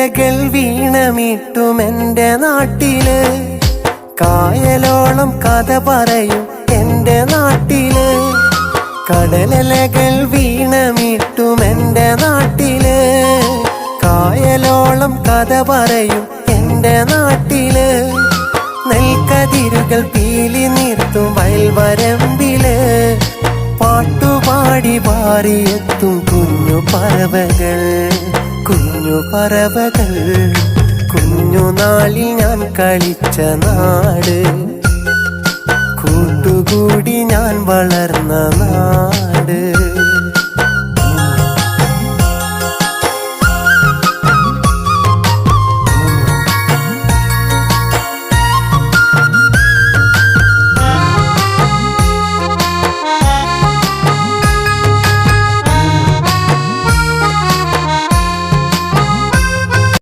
കടലലകൾ വീണമിട്ടും എൻ്റെ നാട്ടില് കായലോളം കഥ പറയും എൻ്റെ നാട്ടില്. കടലലകൾ വീണമിട്ടും എൻ്റെ നാട്ടില് കായലോളം കഥ പറയും എൻ്റെ നാട്ടില്. നെൽക്കതിരുകൾ പീലി നിർത്തും വയൽവരമ്പില് പാട്ടുപാടി പാറിയെത്തും കുഞ്ഞു പറവകൾ. കുഞ്ഞു പറവകൾ കുഞ്ഞുനാളിൽ ഞാൻ കളിച്ച നാട്, കൂട്ടുകൂടി ഞാൻ വളർന്ന നാട്.